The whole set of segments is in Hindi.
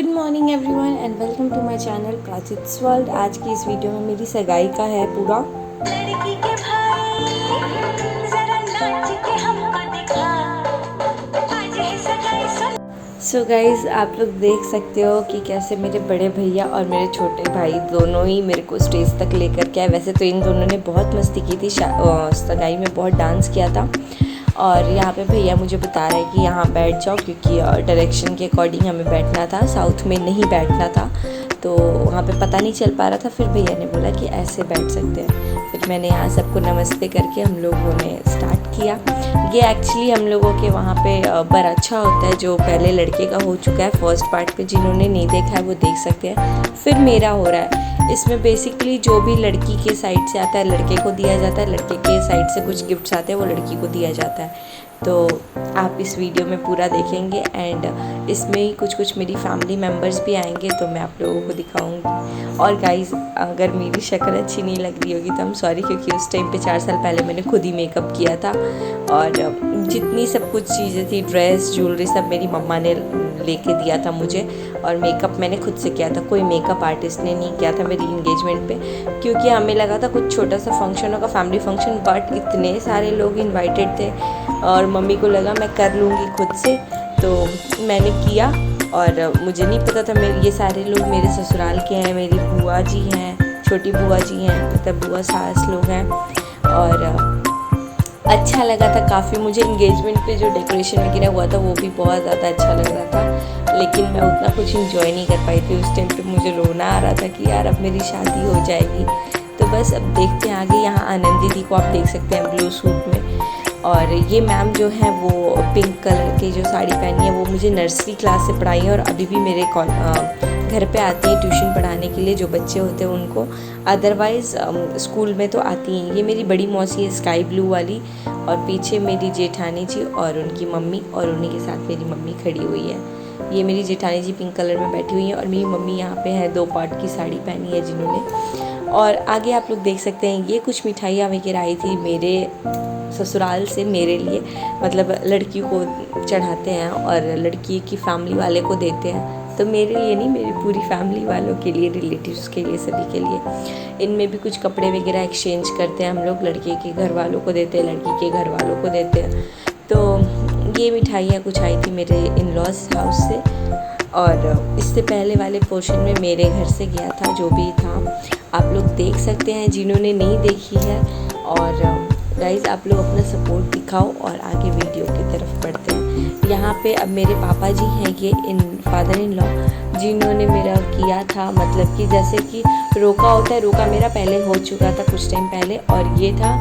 Good morning everyone and welcome to my channel प्राचित्स वर्ल्ड। आज की इस वीडियो में मेरी सगाई का है पूरा। लड़की के भाई जरा नाच के हमको दिखा, आज है सगाई। सो गाइज, आप लोग देख सकते हो कि कैसे मेरे बड़े भैया और मेरे छोटे भाई दोनों ही मेरे को स्टेज तक लेकर के आए। वैसे तो इन दोनों ने बहुत मस्ती की थी, सगाई में बहुत डांस किया था। और यहाँ पे भैया मुझे बता रहे हैं कि यहाँ बैठ जाओ, क्योंकि डायरेक्शन के अकॉर्डिंग हमें बैठना था, साउथ में नहीं बैठना था। तो वहाँ पे पता नहीं चल पा रहा था। फिर भैया ने बोला कि ऐसे बैठ सकते हैं। फिर मैंने यहाँ सबको नमस्ते करके हम लोगों ने स्टार्ट किया। ये एक्चुअली हम लोगों के वहाँ पे बराच्छा होता है, जो पहले लड़के का हो चुका है फर्स्ट पार्ट पे। जिन्होंने नहीं देखा है वो देख सकते हैं। फिर मेरा हो रहा है। इसमें बेसिकली जो भी लड़की के साइड से आता है लड़के को दिया जाता है, लड़के के साइड से कुछ गिफ्ट्स आते हैं वो लड़की को दिया जाता है। तो आप इस वीडियो में पूरा देखेंगे एंड इसमें ही कुछ मेरी फैमिली मेम्बर्स भी आएंगे, तो मैं आप लोगों को दिखाऊंगी। और गाइज़, अगर मेरी शक्ल अच्छी नहीं लग रही होगी तो हम सॉरी, क्योंकि उस टाइम पे 4 साल पहले मैंने खुद ही मेकअप किया था। और जितनी सब कुछ चीज़ें थी, ड्रेस ज्वेलरी, सब मेरी मम्मा ने लेके दिया था मुझे। और मेकअप मैंने खुद से किया था, कोई मेकअप आर्टिस्ट ने नहीं किया था मेरी इंगेजमेंट पे, क्योंकि हमें लगा था कुछ छोटा सा फंक्शन होगा, फैमिली फंक्शन। बट इतने सारे लोग इनवाइटेड थे और मम्मी को लगा मैं कर लूँगी खुद से, तो मैंने किया। और मुझे नहीं पता था मेरे ये सारे लोग मेरे ससुराल के हैं, मेरी बुआ जी हैं, छोटी बुआ जी हैं, मतलब बुआ सास लोग हैं। और अच्छा लगा था काफ़ी। मुझे इंगेजमेंट पे जो डेकोरेशन वगैरह हुआ था वो भी बहुत ज़्यादा अच्छा लग रहा था, लेकिन मैं उतना कुछ इंजॉय नहीं कर पाई थी। उस टाइम पे मुझे रोना आ रहा था कि यार अब मेरी शादी हो जाएगी। तो बस अब देखते हैं आगे। यहाँ आनंद दीदी को आप देख सकते हैं ब्लू सूट में। और ये मैम जो है वो पिंक कलर की जो साड़ी पहनी है, वो मुझे नर्सरी क्लास से पढ़ाई है और अभी भी मेरे घर पे आती है ट्यूशन पढ़ाने के लिए, जो बच्चे होते हैं उनको। अदरवाइज़ स्कूल में तो आती हैं। ये मेरी बड़ी मौसी है स्काई ब्लू वाली, और पीछे मेरी जेठानी जी और उनकी मम्मी, और उन्हीं के साथ मेरी मम्मी खड़ी हुई है। ये मेरी जेठानी जी पिंक कलर में बैठी हुई हैं और मेरी मम्मी यहाँ पे है 2 पार्ट की साड़ी पहनी है जिन्होंने। और आगे आप लोग देख सकते हैं ये कुछ मिठाइयाँ वगैरह आई थी मेरे ससुराल से मेरे लिए, मतलब लड़की को चढ़ाते हैं और लड़की की फैमिली वाले को देते हैं। तो मेरे लिए नहीं, मेरी पूरी फैमिली वालों के लिए, रिलेटिव्स के लिए, सभी के लिए। इनमें भी कुछ कपड़े वगैरह एक्सचेंज करते हैं हम लोग, लड़के के घर वालों को देते हैं, लड़की के घर वालों को देते हैं। तो ये मिठाइयाँ कुछ आई थी मेरे इन लॉज हाउस से। और इससे पहले वाले पोर्शन में मेरे घर से गया था, जो भी था आप लोग देख सकते हैं जिन्होंने नहीं देखी है। और गाइज़, आप लोग अपना सपोर्ट दिखाओ और आगे वीडियो की तरफ बढ़ते हैं। यहाँ पे अब मेरे पापा जी हैं, ये इन फादर इन लॉ, जिन्होंने मेरा किया था, मतलब कि जैसे कि रोका होता है, रोका मेरा पहले हो चुका था कुछ टाइम पहले। और ये था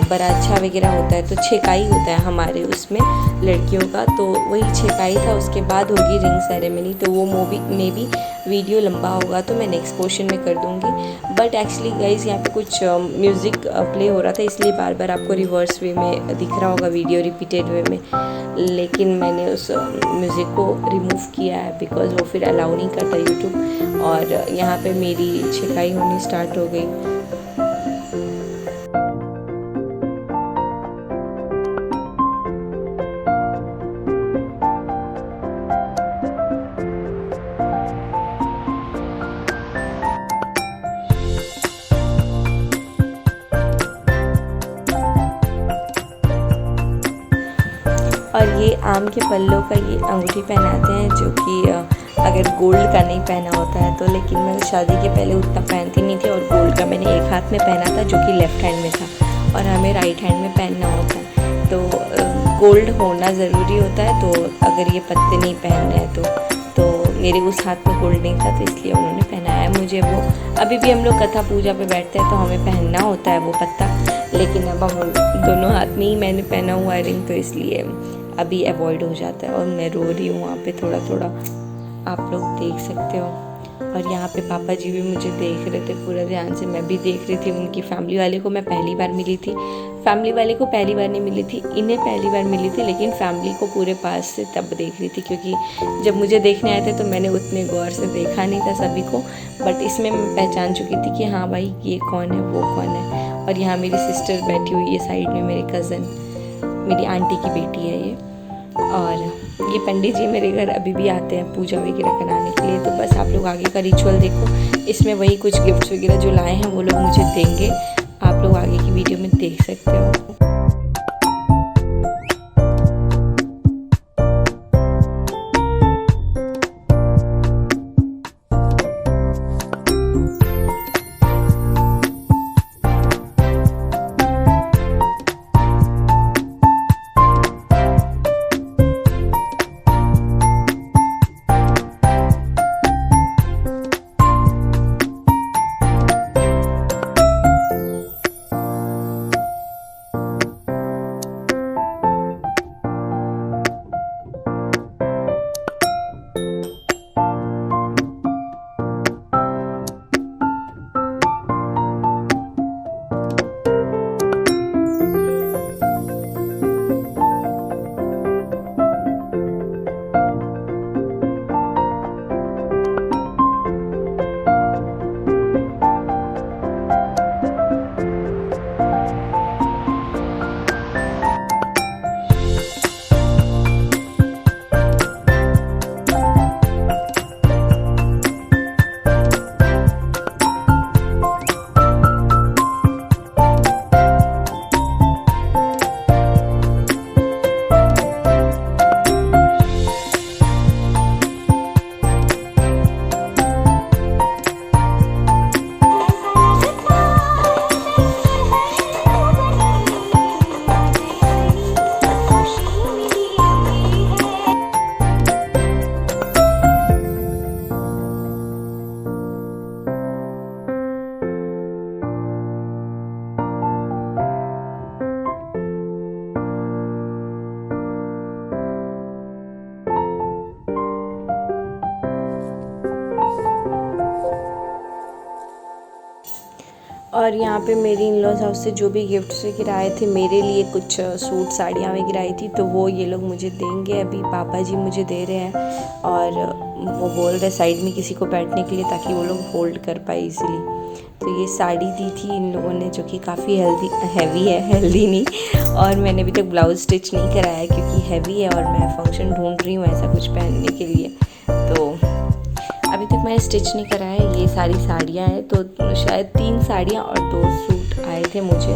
बराच्छा वगैरह होता है, तो छेकाई होता है हमारे उसमें लड़कियों का, तो वही छेकाई था। उसके बाद होगी रिंग सेरेमनी। तो वो मूवी में भी वीडियो लंबा होगा तो मैं नेक्स्ट पोर्शन में कर दूँगी। बट एक्चुअली गाइज़, यहाँ पे कुछ म्यूज़िक प्ले हो रहा था, इसलिए बार बार आपको रिवर्स वे में दिख रहा होगा वीडियो, रिपीटेड वे में। लेकिन मैंने उस म्यूज़िक को रिमूव किया है, बिकॉज़ वो फिर अलाउ नहीं करता यूट्यूब। और यहाँ पे मेरी छेकाई होनी स्टार्ट हो गई। और ये आम के पल्लों का ये अंगूठी पहनाते हैं, जो कि अगर गोल्ड का नहीं पहना होता है तो। लेकिन मैं शादी के पहले उतना पहनती नहीं थी, और गोल्ड का मैंने एक हाथ में पहना था जो कि लेफ़्ट हैंड में था, और हमें राइट हैंड में पहनना होता है। तो गोल्ड होना ज़रूरी होता है। तो अगर ये पत्ते नहीं पहनने हैं तो मेरे उस हाथ में गोल्ड नहीं था, तो इसलिए उन्होंने पहनाया मुझे वो। अभी भी हम लोग कथा पूजा पे बैठते हैं तो हमें पहनना होता है वो पत्ता, लेकिन अब हम दोनों हाथ में ही मैंने पहना हुआ है रिंग, तो इसलिए अभी अवॉइड हो जाता है। और मैं रो रही हूँ वहाँ पे थोड़ा थोड़ा, आप लोग देख सकते हो। और यहाँ पे पापा जी भी मुझे देख रहे थे पूरा ध्यान से, मैं भी देख रही थी। उनकी फैमिली वाले को मैं पहली बार मिली थी, फैमिली वाले को पहली बार नहीं मिली थी, इन्हें पहली बार मिली थी, लेकिन फैमिली को पूरे पास से तब देख रही थी, क्योंकि जब मुझे देखने आए थे तो मैंने उतने गौर से देखा नहीं था सभी को। बट इसमें मैं पहचान चुकी थी कि हाँ भाई ये कौन है, वो कौन है। और यहाँ मेरी सिस्टर बैठी हुई है साइड में, मेरी कज़न, मेरी आंटी की बेटी है ये। और ये पंडित जी मेरे घर अभी भी आते हैं पूजा वगैरह कराने के लिए। तो बस आप लोग आगे का रिचुअल देखो, इसमें वही कुछ गिफ्ट्स वगैरह जो लाए हैं वो लोग मुझे देंगे, आप लोग आगे की वीडियो में देख सकते हो। और यहाँ पे मेरी इन लॉज हाउस से जो भी गिफ्ट्स वगैरह आए थे मेरे लिए, कुछ सूट साड़ियाँ वगैरह आई थी, तो वो ये लोग मुझे देंगे। अभी पापा जी मुझे दे रहे हैं और वो बोल रहे साइड में किसी को बैठने के लिए ताकि वो लोग होल्ड कर पाए इजीली। तो ये साड़ी दी थी इन लोगों ने जो कि काफ़ी हैवी है, हेल्दी नहीं। और मैंने अभी तक ब्लाउज स्टिच नहीं कराया है क्योंकि हैवी है और मैं फंक्शन ढूंढ रही हूँ ऐसा कुछ पहनने के लिए, तो अभी तक मैंने स्टिच नहीं कराया है। ये सारी साड़ियाँ हैं, तो शायद 3 साड़ियाँ और 2 सूट आए थे मुझे,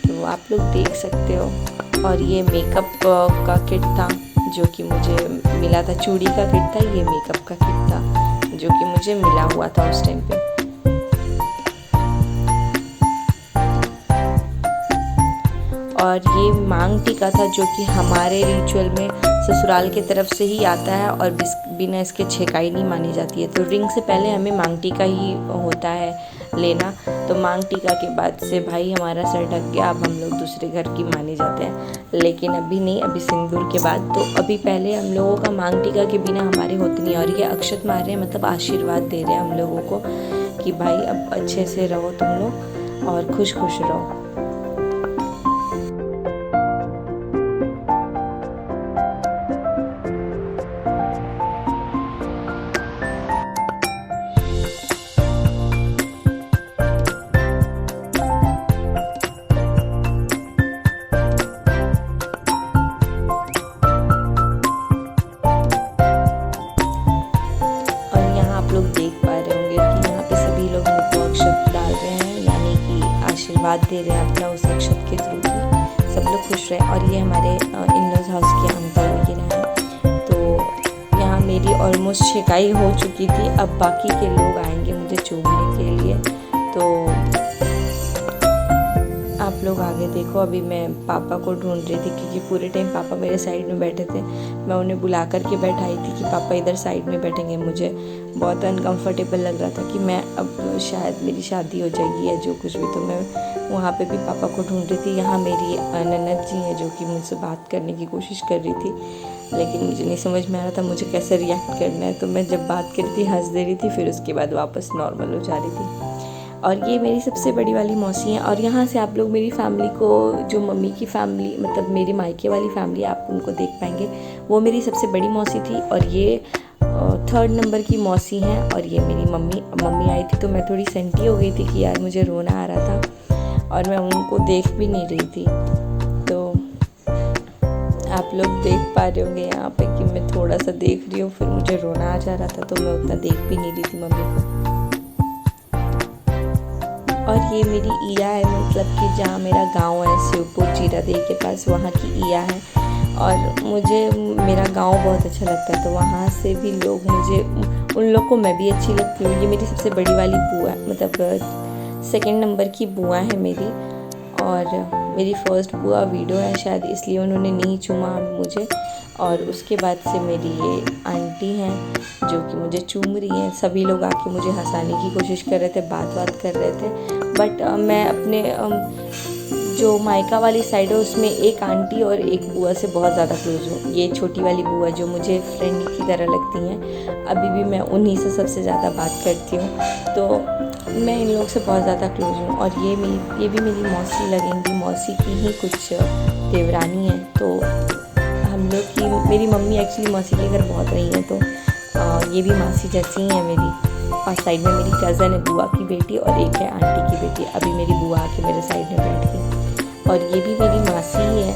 तो आप लोग देख सकते हो। और ये मेकअप का किट था जो कि मुझे मिला था, चूड़ी का किट था, ये मेकअप का किट था जो कि मुझे मिला हुआ था उस टाइम पे। और ये मांग टीका था जो कि हमारे रिचुअल में ससुराल की तरफ से ही आता है और बिना इसके छेकाई नहीं मानी जाती है। तो रिंग से पहले हमें मांग टीका ही होता है लेना, तो मांग टीका के बाद से भाई हमारा सर ढक गया, अब हम लोग दूसरे घर की माने जाते हैं। लेकिन अभी नहीं, अभी सिंदूर के बाद। तो अभी पहले हम लोगों का मांग टीका के बिना हमारे होते नहीं। और ये अक्षत मार रहे हैं, मतलब आशीर्वाद दे रहे हैं हम लोगों को कि भाई अब अच्छे से रहो तुम लोग और खुश खुश रहो। आशीर्वाद दे रहे हैं अपना उस अक्षत के थ्रू भी, सब लोग खुश रहे। और ये हमारे इन लॉज हाउस के अंकल वगैरह हैं। तो यहाँ मेरी ऑलमोस्ट शिकाई हो चुकी थी, अब बाकी के लोग आएंगे मुझे चूमने के लिए। तो आप लोग आगे देखो। अभी मैं पापा को ढूंढ रही थी क्योंकि पूरे टाइम पापा मेरे साइड में बैठे थे। मैं उन्हें बुला करके बैठाई थी कि पापा इधर साइड में बैठेंगे। मुझे बहुत अनकंफर्टेबल लग रहा था कि मैं अब शायद मेरी शादी हो जाएगी या जो कुछ भी, तो मैं वहाँ पे भी पापा को ढूंढ रही थी। यहाँ मेरी ननद जी हैं जो कि मुझसे बात करने की कोशिश कर रही थी, लेकिन मुझे नहीं समझ में आ रहा था मुझे कैसे रिएक्ट करना है। तो मैं जब बात कर रही थी हंस दे रही थी, फिर उसके बाद वापस नॉर्मल हो जा रही थी। और ये मेरी सबसे बड़ी वाली मौसी हैं। और यहाँ से आप लोग मेरी फैमिली को, जो मम्मी की फैमिली मतलब मेरे मायके वाली फैमिली, आप उनको देख पाएंगे। वो मेरी सबसे बड़ी मौसी थी और ये 3rd नंबर की मौसी हैं। और ये मेरी मम्मी आई थी तो मैं थोड़ी सेंटी हो गई थी कि यार मुझे रोना आ रहा था और मैं उनको देख भी नहीं रही थी। तो आप लोग देख पा रहे होंगे यहाँ पे कि मैं थोड़ा सा देख रही हूँ, फिर मुझे रोना आ जा रहा था तो मैं उतना देख भी नहीं रही थी मम्मी को। और ये मेरी ईया है, मतलब कि जहाँ मेरा गांव है शिवपुर जीरादेई के पास, वहाँ की ईया है। और मुझे मेरा गांव बहुत अच्छा लगता है, तो वहाँ से भी लोग मुझे, उन लोग को मैं भी अच्छी लगती हूँ। ये मेरी सबसे बड़ी वाली बुआ, मतलब सेकंड नंबर की बुआ है मेरी। और मेरी फर्स्ट बुआ वीडियो है शायद, इसलिए उन्होंने नहीं चूमा मुझे। और उसके बाद से मेरी ये आंटी हैं जो कि मुझे चूम रही हैं। सभी लोग आके मुझे हंसाने की कोशिश कर रहे थे, बात कर रहे थे, बट मैं अपने जो मायका वाली साइड है उसमें एक आंटी और एक बुआ से बहुत ज़्यादा क्लोज हूँ। ये छोटी वाली बुआ जो मुझे फ्रेंड की तरह लगती हैं, अभी भी मैं उन्हीं से सबसे ज़्यादा बात करती हूँ, तो मैं इन लोग से बहुत ज़्यादा क्लोज हूँ। और ये भी मेरी मौसी लगेंगी, मौसी की ही कुछ देवरानी है। तो हम लोग की, मेरी मम्मी एक्चुअली मौसी के घर बहुत रही हैं, तो ये भी मासी जैसी ही है मेरी। और साइड में मेरी कज़न है, बुआ की बेटी, और एक है आंटी की बेटी। अभी मेरी बुआ आके मेरे साइड में बैठ गई। और ये भी मेरी मासी ही है।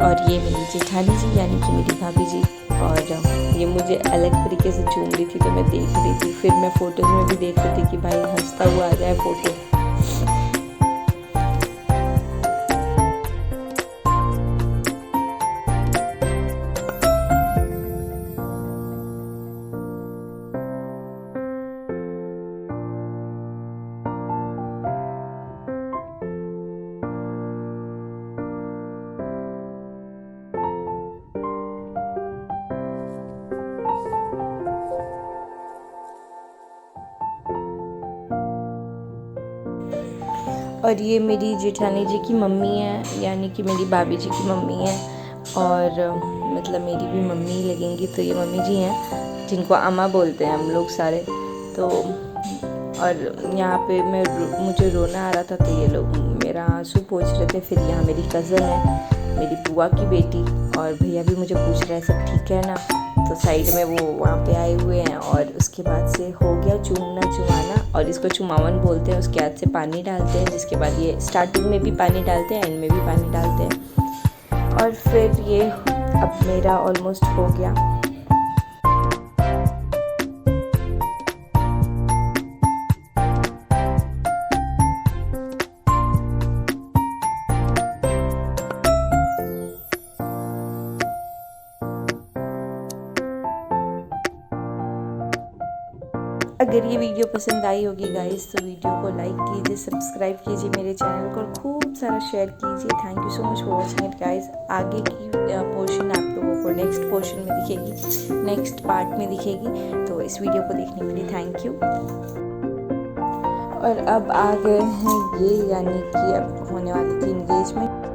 और ये मेरी जेठानी जी यानी कि मेरी भाभी जी। और ये मुझे अलग तरीके से चूम रही थी, तो मैं देख रही थी। फिर मैं फ़ोटोज़ में भी देख रही थी कि भाई हंसता हुआ आ जाए फ़ोटो। और ये मेरी जेठानी जी की मम्मी है, यानी कि मेरी भाभी जी की मम्मी है। और मतलब मेरी भी मम्मी लगेंगी, तो ये मम्मी जी हैं जिनको अम्मा बोलते हैं हम लोग सारे। तो और यहाँ पे मुझे रोना आ रहा था, तो ये लोग मेरा आंसू पोंछ रहे थे। फिर यहाँ मेरी कज़न है, मेरी बुआ की बेटी, और भैया भी मुझे पूछ रहे हैं सब ठीक है ना। तो साइड में वो वहाँ पे आए हुए हैं। और उसके बाद से हो गया चुमाना, और इसको चुमावन बोलते हैं। उसके बाद से पानी डालते हैं, जिसके बाद ये स्टार्टिंग में भी पानी डालते हैं, एंड में भी पानी डालते हैं। और फिर ये अब मेरा ऑलमोस्ट हो गया। अगर ये वीडियो पसंद आई होगी गाइस, तो वीडियो को लाइक कीजिए, सब्सक्राइब कीजिए मेरे चैनल को, और खूब सारा शेयर कीजिए। Thank you so much for watching it guys. आगे की पोर्शन आप लोगों को नेक्स्ट पोर्शन में दिखेगी, नेक्स्ट पार्ट में दिखेगी। तो इस वीडियो को देखने के लिए थैंक यू। और अब आ गए हैं ये, यानी कि अब होने वाली थी इंगेजमेंट।